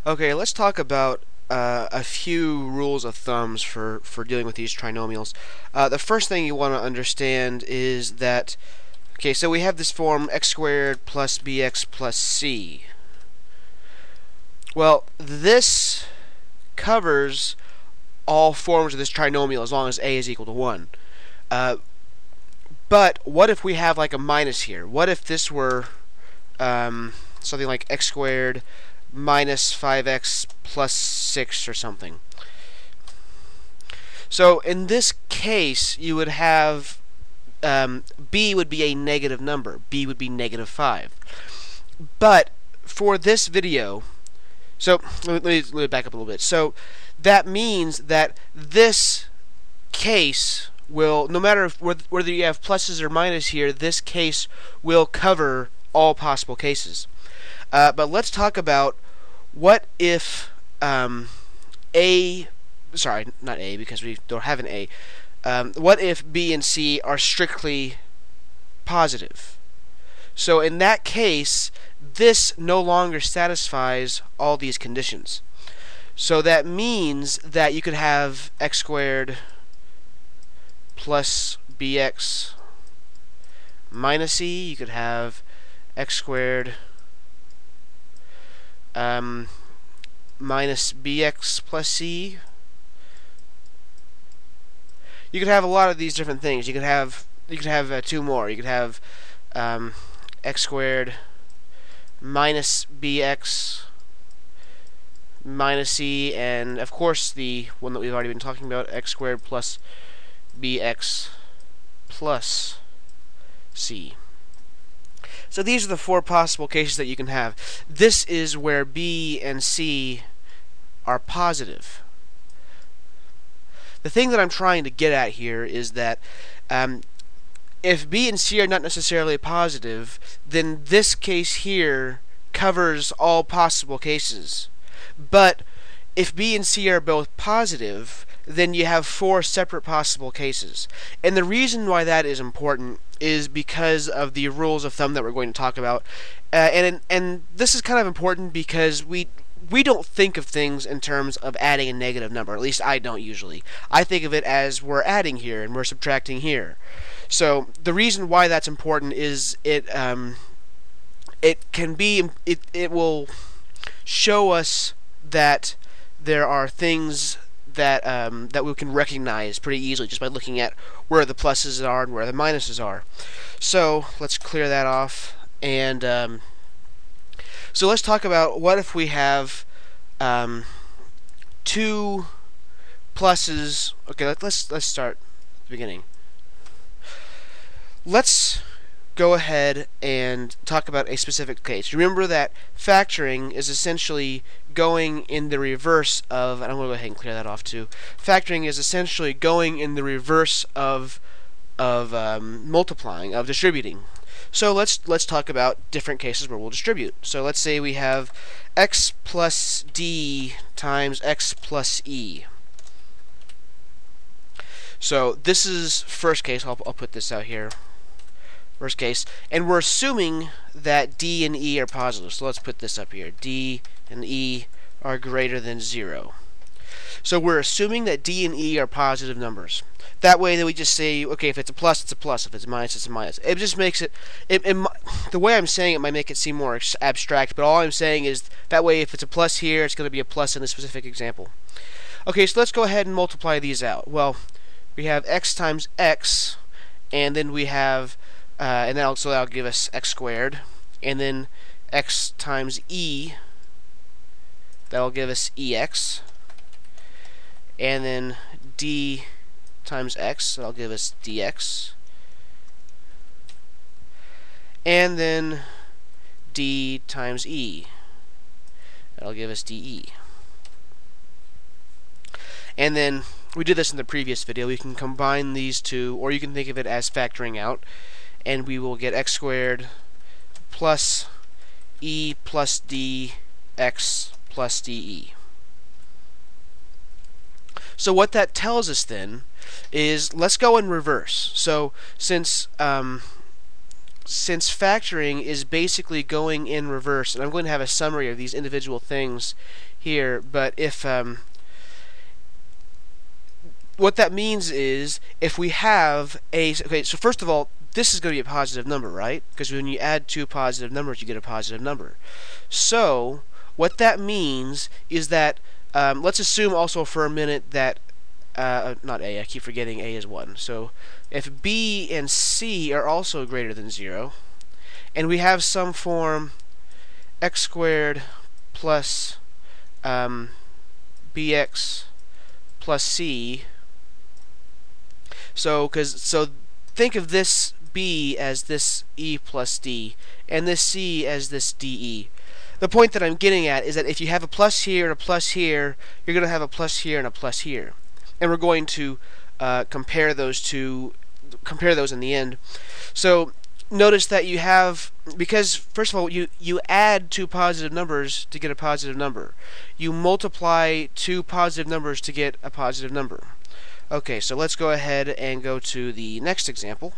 Okay, let's talk about a few rules of thumbs for dealing with these trinomials. The first thing you want to understand is that, okay, so we have this form x squared plus bx plus c. Well, this covers all forms of this trinomial as long as a is equal to 1. But what if we have like a minus here? What if this were something like x squared minus 5x plus 6 or something? So in this case, you would have b would be a negative number. B would be negative 5. But for this video, so let me back up a little bit. So that means that this case will, no matter whether you have pluses or minuses here, this case will cover all possible cases. But let's talk about what if sorry, not A because we don't have an A. What if B and C are strictly positive? So in that case, this no longer satisfies all these conditions. So that means that you could have x squared plus bx minus c. You could have x squared minus bx plus c. You could have a lot of these different things. You could have two more. You could have x squared minus bx minus c, and of course the one that we've already been talking about, x squared plus bx plus c. So these are the four possible cases that you can have. This is where b and c are positive. The thing that I'm trying to get at here is that if b and c are not necessarily positive, then this case here covers all possible cases. But if b and c are both positive, then you have four separate possible cases. And the reason why that is important is because of the rules of thumb that we're going to talk about. And this is kind of important because we don't think of things in terms of adding a negative number. At least I don't usually. I think of it as we're adding here and we're subtracting here. So the reason why that's important is it will show us that there are things that that we can recognize pretty easily just by looking at where the pluses are and where the minuses are. So let's clear that off, and so let's talk about what if we have two pluses. Okay, let's start at the beginning. Let's go ahead and talk about a specific case. Remember that factoring is essentially going in the reverse of, and I'm going to go ahead and clear that off too. Factoring is essentially going in the reverse of multiplying, of distributing. So let's talk about different cases where we'll distribute. So let's say we have x plus d times x plus e. So this is first case. I'll put this out here. First case, and we're assuming that d and e are positive. So let's put this up here. D and e are greater than 0. So we're assuming that d and e are positive numbers. That way, then we just say, okay, if it's a plus, it's a plus. If it's a minus, it's a minus. It just makes it the way I'm saying it might make it seem more abstract, but all I'm saying is that way, if it's a plus here, it's going to be a plus in this specific example. Okay, so let's go ahead and multiply these out. Well, we have x times x, and then we have and then also that'll give us x squared, and then x times e, that'll give us ex, and then d times x, that'll give us dx, and then d times e, that'll give us de. And then we did this in the previous video. We can combine these two, or you can think of it as factoring out, and we will get x squared plus e plus dx plus de. So what that tells us then is, let's go in reverse. So since since factoring is basically going in reverse, and I'm going to have a summary of these individual things here, but if what that means is if we have a, okay, so first of all, this is going to be a positive number, right? Because when you add two positive numbers, you get a positive number. So what that means is that let's assume also for a minute that not A, I keep forgetting A is 1. So if B and C are also greater than 0, and we have some form x squared plus bx plus c. So think of this b as this e plus d, and this c as this de. The point that I'm getting at is that if you have a plus here and a plus here, you're going to have a plus here and a plus here, and we're going to compare those in the end. So notice that you have, because first of all you add two positive numbers to get a positive number. You multiply two positive numbers to get a positive number. Okay, so let's go ahead and go to the next example.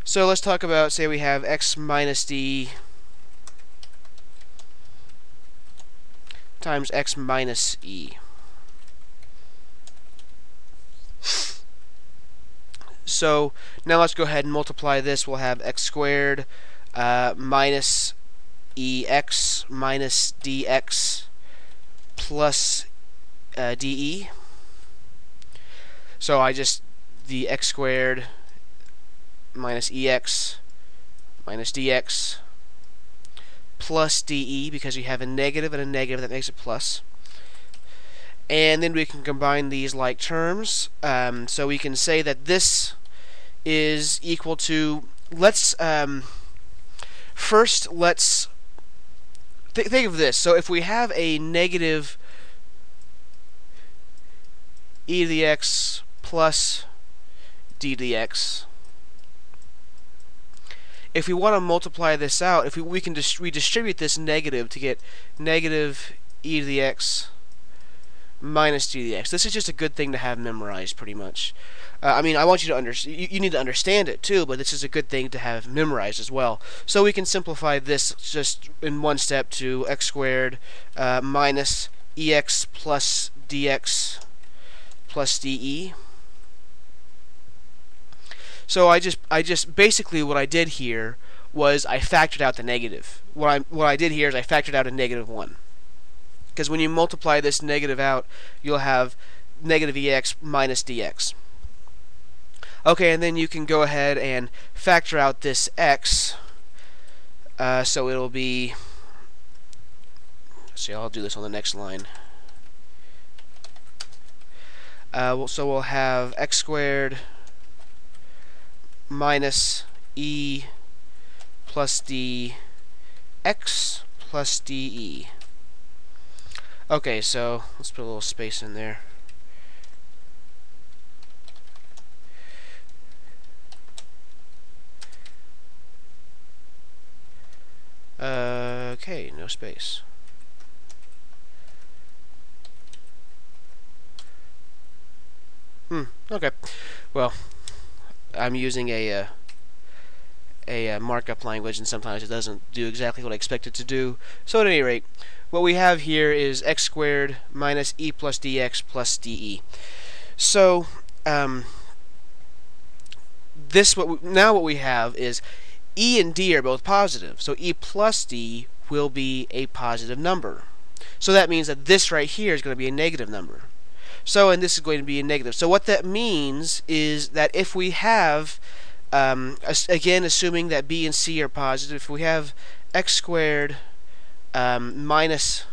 So let's talk about, say we have x minus d times x minus e. So now let's go ahead and multiply this. We'll have x squared minus ex minus dx plus de. So the x squared minus ex minus dx plus de, because you have a negative and a negative, that makes it plus. And then we can combine these like terms. So we can say that this is equal to, let's first let's think of this. So if we have a negative e to the x plus d to the x, if we want to multiply this out, if we can redistribute this negative to get negative e to the x minus d to the x. This is just a good thing to have memorized, pretty much. I mean, I want you to understand. You need to understand it too, but this is a good thing to have memorized as well. So we can simplify this just in one step to x squared minus ex plus dx plus de. So I just basically what I did here was I factored out the negative. What I did here is I factored out a negative 1. Because when you multiply this negative out, you'll have negative ex minus dx. Okay, and then you can go ahead and factor out this x. So it'll be, see, I'll do this on the next line. So we'll have x squared minus e plus d x plus de. Okay, so let's put a little space in there. Okay, no space. Okay. Well, I'm using a markup language, and sometimes it doesn't do exactly what I expect it to do. So at any rate, what we have here is x squared minus e plus dx plus de. So now what we have is e and d are both positive, so e plus d will be a positive number. So that means that this right here is going to be a negative number. So, and this is going to be a negative. So what that means is that if we have, again, assuming that b and c are positive, if we have x squared minus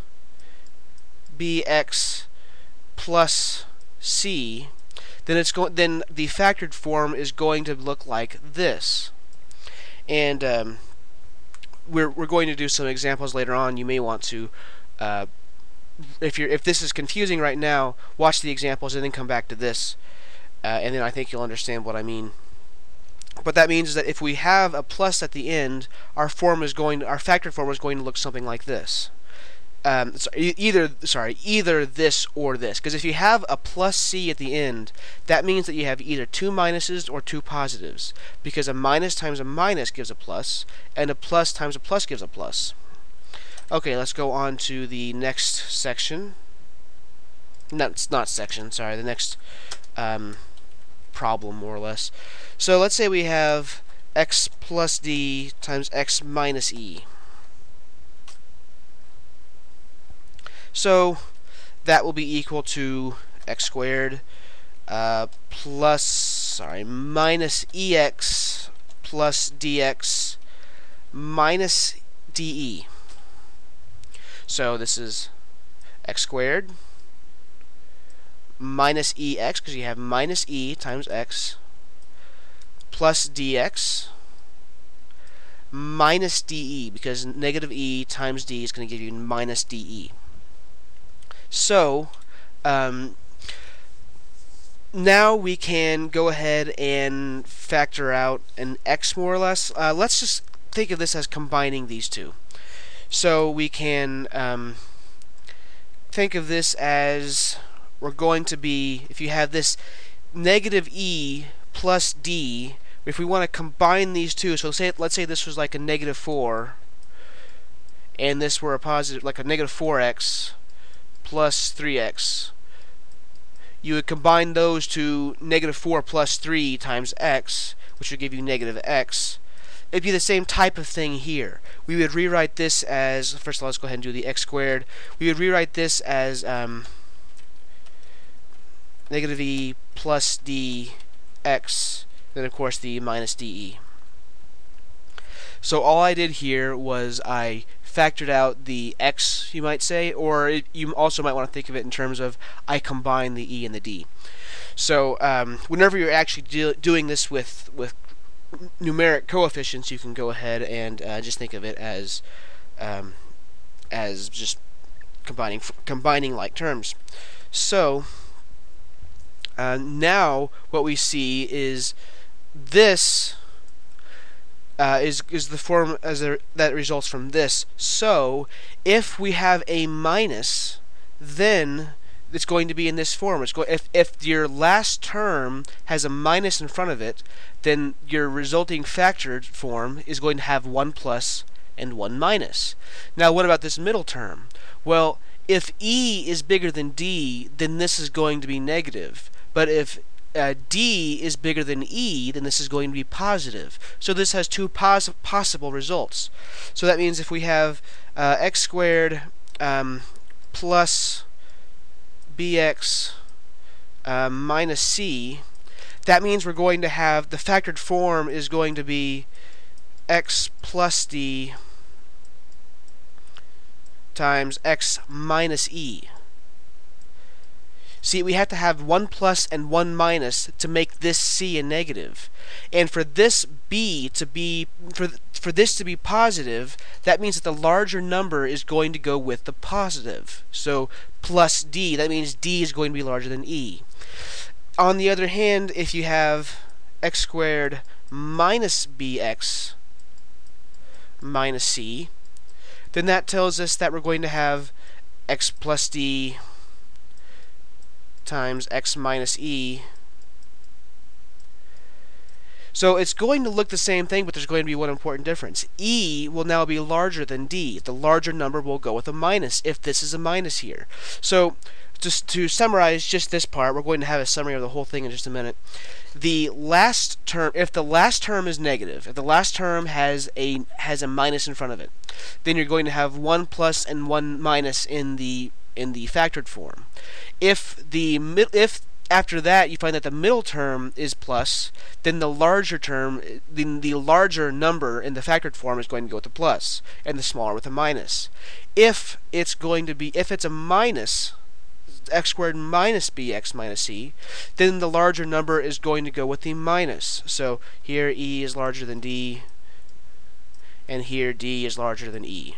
bx plus c, then then the factored form is going to look like this. And we're going to do some examples later on. You may want to, if this is confusing right now, watch the examples and then come back to this, and then I think you'll understand what I mean. What that means is that if we have a plus at the end, our factored form is going to look something like this. either this or this. Because if you have a plus c at the end, that means that you have either two minuses or two positives. Because a minus times a minus gives a plus, and a plus times a plus gives a plus. Okay, let's go on to the next section. No, it's not section, sorry, the next problem, more or less. So let's say we have x plus d times x minus e. So that will be equal to x squared minus ex plus dx minus de. So this is x squared minus ex, because you have minus e times x, plus dx minus de, because negative e times d is going to give you minus de. So now we can go ahead and factor out an x, more or less. Let's just think of this as combining these two. So we can think of this as we're going to be, if you have this negative e plus d, if we want to combine these two, so let's say this was like a negative 4, and this were a positive, like a negative 4x plus 3x. You would combine those to negative 4 plus 3 times x, which would give you negative x. It'd be the same type of thing here. We would rewrite this as, first of all, let's go ahead and do the x squared. We would rewrite this as negative e plus dx, then of course the minus de. So all I did here was I factored out the x, you might say, or you also might want to think of it in terms of I combine the e and the d. So whenever you're actually doing this with numeric coefficients, you can go ahead and just think of it as just combining like terms. So now what we see is this is the form that results from this. So if we have a minus, then it's going to be in this form. If your last term has a minus in front of it, then your resulting factored form is going to have 1 plus and 1 minus. Now what about this middle term? Well, if e is bigger than d, then this is going to be negative. But if d is bigger than e, then this is going to be positive. So this has two possible results. So that means if we have x squared plus bx minus c, that means we're going to have the factored form is going to be x plus d times x minus e. See, we have to have 1 plus and 1 minus to make this c a negative. And for this b to be, for this to be positive, that means that the larger number is going to go with the positive. So plus d, that means d is going to be larger than e. On the other hand, if you have x squared minus bx minus c, then that tells us that we're going to have x plus d times x minus e. So it's going to look the same thing, but there's going to be one important difference. E will now be larger than d. The larger number will go with a minus if this is a minus here. So just to summarize just this part, we're going to have a summary of the whole thing in just a minute. The last term, if the last term is negative, if the last term has a minus in front of it, then you're going to have 1 plus and 1 minus in the factored form. If after that you find that the middle term is plus, then the larger term, the larger number in the factored form is going to go with the plus, and the smaller with a minus. If it's a minus, x squared minus bx minus c, then the larger number is going to go with the minus. So here e is larger than d, and here d is larger than e.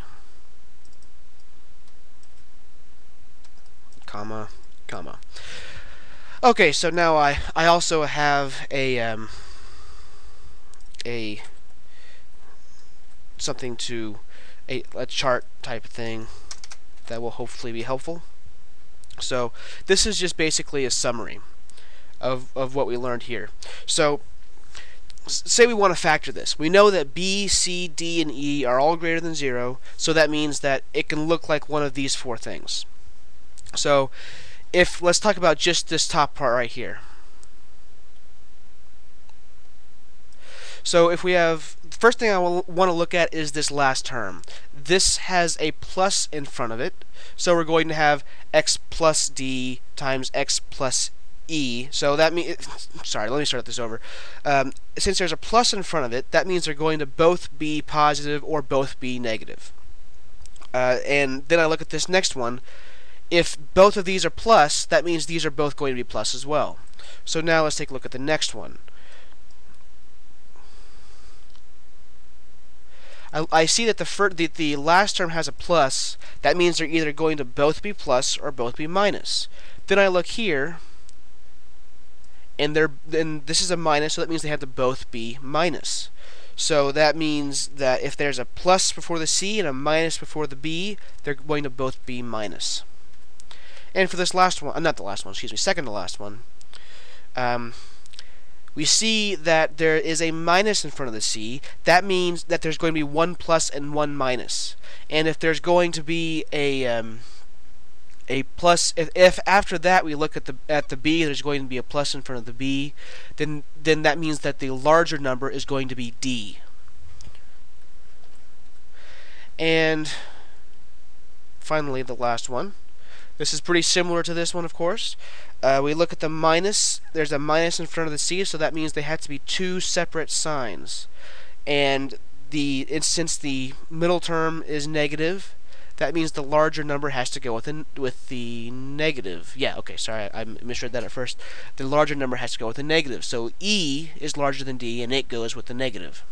Comma, comma. Okay, so now I also have a chart type thing. that will hopefully be helpful. So this is just basically a summary of what we learned here. So say we want to factor this. We know that B, C, D, and E are all greater than 0, so that means that it can look like one of these four things. So let's talk about just this top part right here. So if we have, the first thing I want to look at is this last term. This has a plus in front of it, so we're going to have x plus d times x plus e. So that means, sorry, let me start this over. Since there's a plus in front of it, that means they're going to both be positive or both be negative. And then I look at this next one. If both of these are plus, that means these are both going to be plus as well. So now let's take a look at the next one. I see that the last term has a plus. That means they're either going to both be plus or both be minus. Then I look here, and this is a minus, so that means they have to both be minus. So that means that if there's a plus before the C and a minus before the B, they're going to both be minus. And for this last one, not the last one, excuse me, second to last one, we see that there is a minus in front of the C. That means that there's going to be one plus and one minus. And if there's going to be a plus, if after that we look at the B, there's going to be a plus in front of the B, then that means that the larger number is going to be D. And finally, the last one. This is pretty similar to this one, of course. We look at the minus. There's a minus in front of the C, so that means they have to be two separate signs. And since the middle term is negative, that means the larger number has to go with the negative. Yeah, okay, sorry, I misread that at first. The larger number has to go with the negative. So E is larger than D, and it goes with the negative.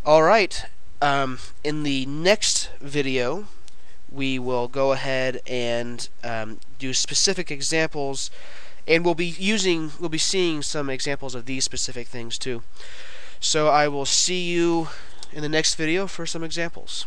All right. In the next video, we will go ahead and do specific examples, and we'll be seeing some examples of these specific things too. So I will see you in the next video for some examples.